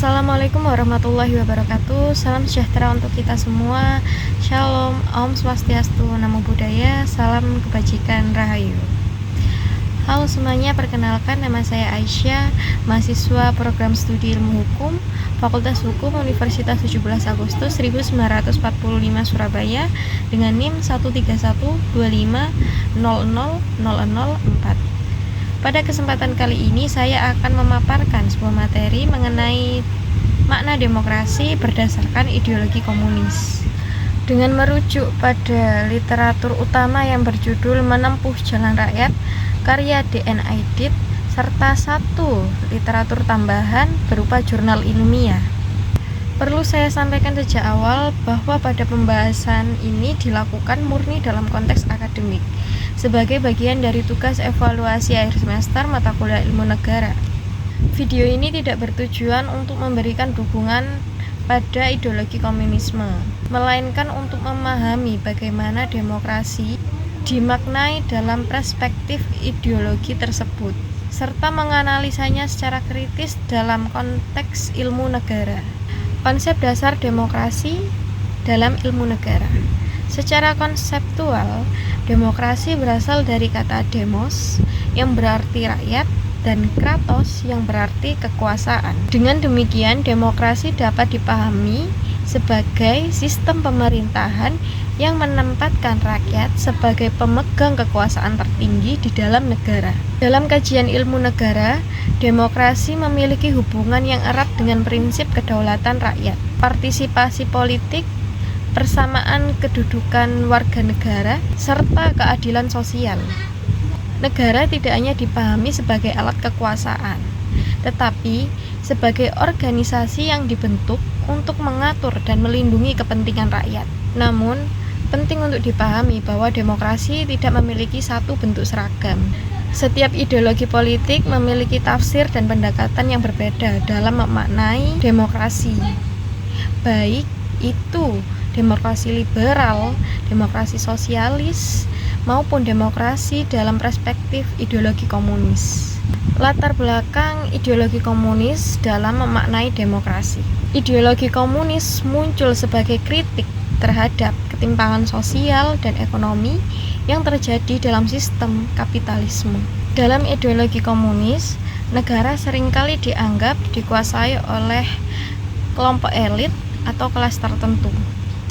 Assalamualaikum warahmatullahi wabarakatuh. Salam sejahtera untuk kita semua. Shalom, Om Swastiastu, Namo Buddhaya, salam kebajikan, Rahayu. Halo semuanya, perkenalkan nama saya Aisyah, mahasiswa program studi ilmu hukum, Fakultas Hukum Universitas 17 Agustus 1945 Surabaya dengan NIM 13125000004. Pada kesempatan kali ini saya akan memaparkan sebuah materi mengenai makna demokrasi berdasarkan ideologi komunis. Dengan merujuk pada literatur utama yang berjudul Menempuh Jalan Rakyat, karya D.N. Aidit, serta satu literatur tambahan berupa jurnal ilmiah. Perlu saya sampaikan sejak awal bahwa pada pembahasan ini dilakukan murni dalam konteks akademik, sebagai bagian dari tugas evaluasi akhir semester mata kuliah ilmu negara. Video ini tidak bertujuan untuk memberikan dukungan pada ideologi komunisme, melainkan untuk memahami bagaimana demokrasi dimaknai dalam perspektif ideologi tersebut, serta menganalisanya secara kritis dalam konteks ilmu negara. Konsep dasar demokrasi dalam ilmu negara. Secara konseptual, demokrasi berasal dari kata demos yang berarti rakyat dan kratos yang berarti kekuasaan. Dengan demikian, demokrasi dapat dipahami sebagai sistem pemerintahan yang menempatkan rakyat sebagai pemegang kekuasaan tertinggi di dalam negara. Dalam kajian ilmu negara, demokrasi memiliki hubungan yang erat dengan prinsip kedaulatan rakyat, partisipasi politik, persamaan kedudukan warga negara, serta keadilan sosial. Negara tidak hanya dipahami sebagai alat kekuasaan, tetapi sebagai organisasi yang dibentuk untuk mengatur dan melindungi kepentingan rakyat. Namun, penting untuk dipahami bahwa demokrasi tidak memiliki satu bentuk seragam. Setiap ideologi politik memiliki tafsir dan pendekatan yang berbeda dalam memaknai demokrasi, baik itu demokrasi liberal, demokrasi sosialis, maupun demokrasi dalam perspektif ideologi komunis. Latar belakang ideologi komunis dalam memaknai demokrasi. Ideologi komunis muncul sebagai kritik terhadap ketimpangan sosial dan ekonomi yang terjadi dalam sistem kapitalisme. Dalam ideologi komunis, negara seringkali dianggap dikuasai oleh kelompok elit atau kelas tertentu,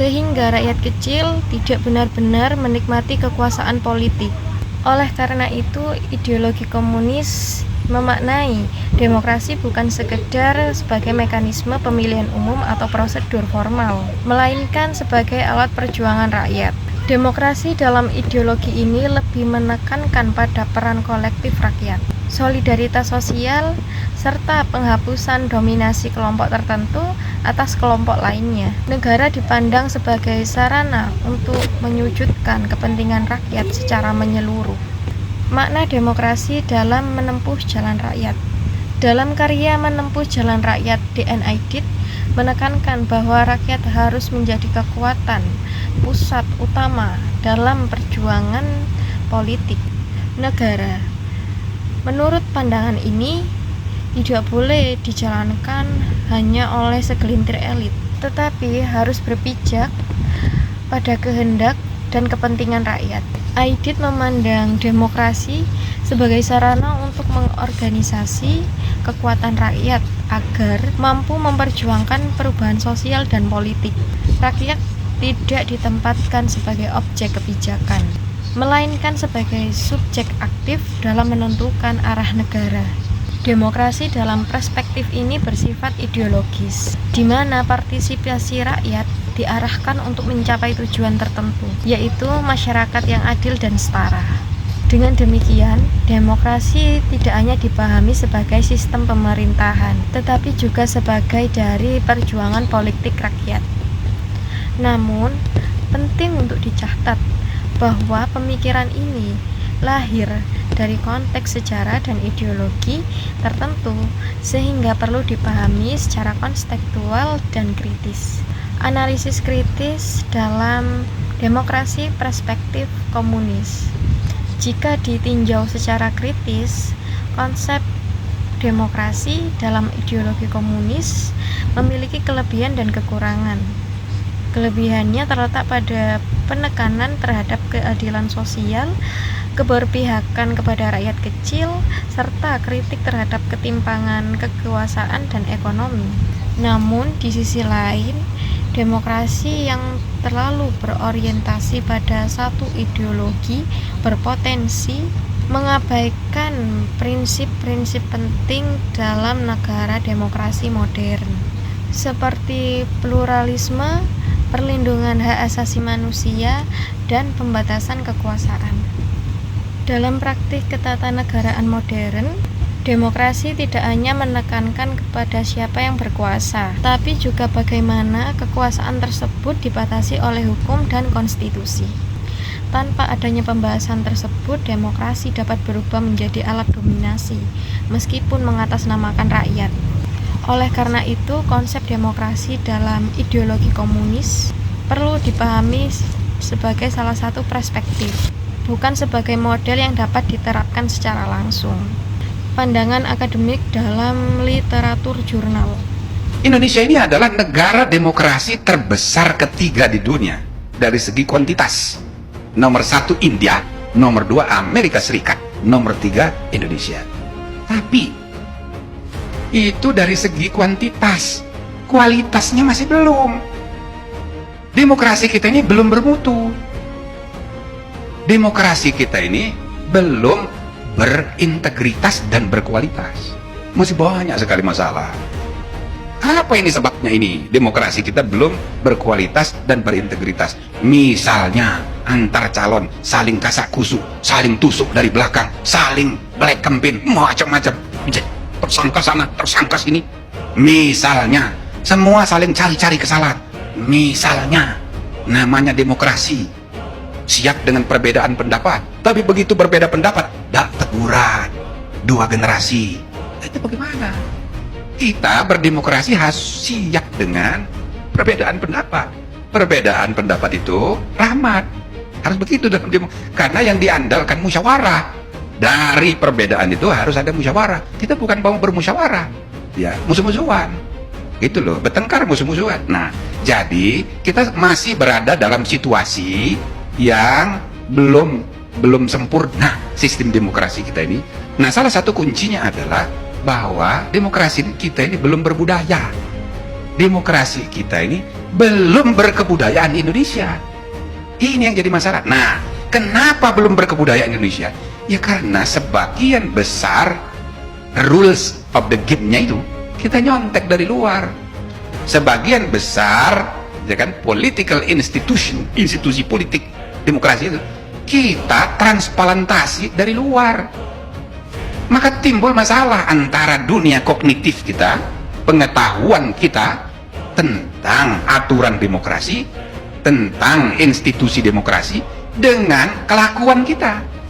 sehingga rakyat kecil tidak benar-benar menikmati kekuasaan politik. Oleh karena itu, ideologi komunis memaknai demokrasi bukan sekedar sebagai mekanisme pemilihan umum atau prosedur formal, melainkan sebagai alat perjuangan rakyat. Demokrasi dalam ideologi ini lebih menekankan pada peran kolektif rakyat, solidaritas sosial, serta penghapusan dominasi kelompok tertentu atas kelompok lainnya. Negara dipandang sebagai sarana untuk menyujudkan kepentingan rakyat secara menyeluruh. Makna demokrasi dalam menempuh jalan rakyat. Dalam karya Menempuh Jalan Rakyat, D.N. Aidit menekankan bahwa rakyat harus menjadi kekuatan pusat utama dalam perjuangan politik negara. Menurut pandangan ini, tidak boleh dijalankan hanya oleh segelintir elit, tetapi harus berpijak pada kehendak dan kepentingan rakyat. Aidit memandang demokrasi sebagai sarana untuk mengorganisasi kekuatan rakyat agar mampu memperjuangkan perubahan sosial dan politik. Rakyat tidak ditempatkan sebagai objek kebijakan, melainkan sebagai subjek aktif dalam menentukan arah negara. Demokrasi dalam perspektif ini bersifat ideologis, di mana partisipasi rakyat diarahkan untuk mencapai tujuan tertentu, yaitu masyarakat yang adil dan setara. Dengan demikian, demokrasi tidak hanya dipahami sebagai sistem pemerintahan, tetapi juga sebagai dari perjuangan politik rakyat. Namun, penting untuk dicatat bahwa pemikiran ini lahir dari konteks sejarah dan ideologi tertentu, sehingga perlu dipahami secara konseptual dan kritis. Analisis kritis dalam demokrasi perspektif komunis. Jika ditinjau secara kritis, konsep Demokrasi dalam ideologi komunis memiliki kelebihan dan kekurangan. Kelebihannya terletak pada penekanan terhadap keadilan sosial, keberpihakan kepada rakyat kecil, serta kritik terhadap ketimpangan kekuasaan dan ekonomi. Namun, di sisi lain, demokrasi yang terlalu berorientasi pada satu ideologi berpotensi mengabaikan prinsip-prinsip penting dalam negara demokrasi modern, seperti pluralisme, perlindungan hak asasi manusia, dan pembatasan kekuasaan. Dalam praktik ketatanegaraan modern, demokrasi tidak hanya menekankan kepada siapa yang berkuasa, tapi juga bagaimana kekuasaan tersebut dibatasi oleh hukum dan konstitusi. Tanpa adanya pembahasan tersebut, demokrasi dapat berubah menjadi alat dominasi, meskipun mengatasnamakan rakyat. Oleh karena itu, konsep demokrasi dalam ideologi komunis perlu dipahami sebagai salah satu perspektif, bukan sebagai model yang dapat diterapkan secara langsung. Pandangan akademik dalam literatur jurnal. Indonesia ini adalah negara demokrasi terbesar ketiga di dunia dari segi kuantitas. Nomor 1 India, nomor 2 Amerika Serikat, nomor 3 Indonesia. Tapi itu dari segi kuantitas, kualitasnya masih belum. Demokrasi kita ini belum bermutu. Demokrasi kita ini belum berintegritas dan berkualitas. Masih banyak sekali masalah. Apa ini sebabnya ini? Demokrasi kita belum berkualitas dan berintegritas. Misalnya antar calon saling kasak kusuk, saling tusuk dari belakang, saling black campaign, macam-macam, tersangka sana, tersangka sini. Misalnya semua saling cari-cari kesalahan. Misalnya namanya demokrasi, siap dengan perbedaan pendapat, tapi begitu berbeda pendapat, dak teguran, 2 generasi. Itu bagaimana? Kita berdemokrasi harus siap dengan perbedaan pendapat. Perbedaan pendapat itu rahmat. Harus begitu dalam demokrasi. Karena yang diandalkan musyawarah. Dari perbedaan itu harus ada musyawarah. Kita bukan mau bermusyawarah, ya musuh-musuhan. Gitu loh, bertengkar musuh-musuhan. Nah, jadi kita masih berada dalam situasi yang belum sempurna sistem demokrasi kita ini. Nah, salah satu kuncinya adalah bahwa demokrasi kita ini belum berbudaya. Demokrasi kita ini belum berkebudayaan Indonesia. Ini yang jadi masalah. Nah, kenapa belum berkebudayaan Indonesia? Ya karena sebagian besar rules of the game-nya itu kita nyontek dari luar. Sebagian besar, ya kan, political institution, institusi politik demokrasi itu kita transplantasi dari luar. Maka timbul masalah antara dunia kognitif kita, pengetahuan kita tentang aturan demokrasi, tentang institusi demokrasi, dengan kelakuan kita.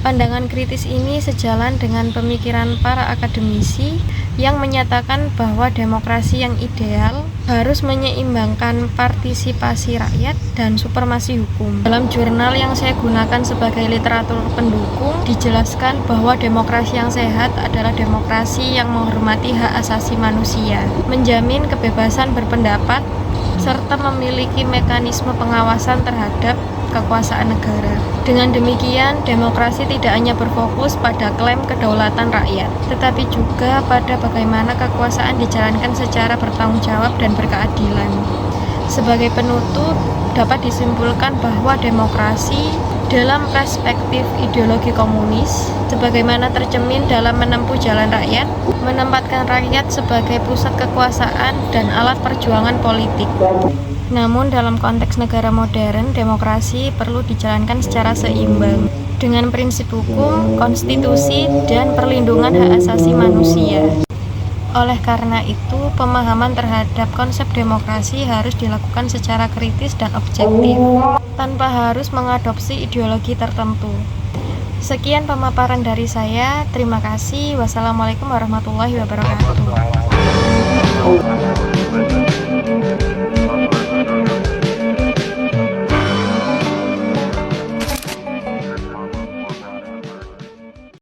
Pandangan kritis ini sejalan dengan pemikiran para akademisi yang menyatakan bahwa demokrasi yang ideal harus menyeimbangkan partisipasi rakyat dan supremasi hukum. Dalam jurnal yang saya gunakan sebagai literatur pendukung, dijelaskan bahwa demokrasi yang sehat adalah demokrasi yang menghormati hak asasi manusia, menjamin kebebasan berpendapat, serta memiliki mekanisme pengawasan terhadap kekuasaan negara. Dengan demikian, demokrasi tidak hanya berfokus pada klaim kedaulatan rakyat, tetapi juga pada bagaimana kekuasaan dijalankan secara bertanggung jawab dan berkeadilan. Sebagai penutup, dapat disimpulkan bahwa demokrasi dalam perspektif ideologi komunis, sebagaimana tercermin dalam menempuh jalan rakyat, menempatkan rakyat sebagai pusat kekuasaan dan alat perjuangan politik. Namun dalam konteks negara modern, demokrasi perlu dijalankan secara seimbang dengan prinsip hukum, konstitusi, dan perlindungan hak asasi manusia. Oleh karena itu, pemahaman terhadap konsep demokrasi harus dilakukan secara kritis dan objektif, tanpa harus mengadopsi ideologi tertentu. Sekian pemaparan dari saya. Terima kasih. Wassalamualaikum warahmatullahi wabarakatuh.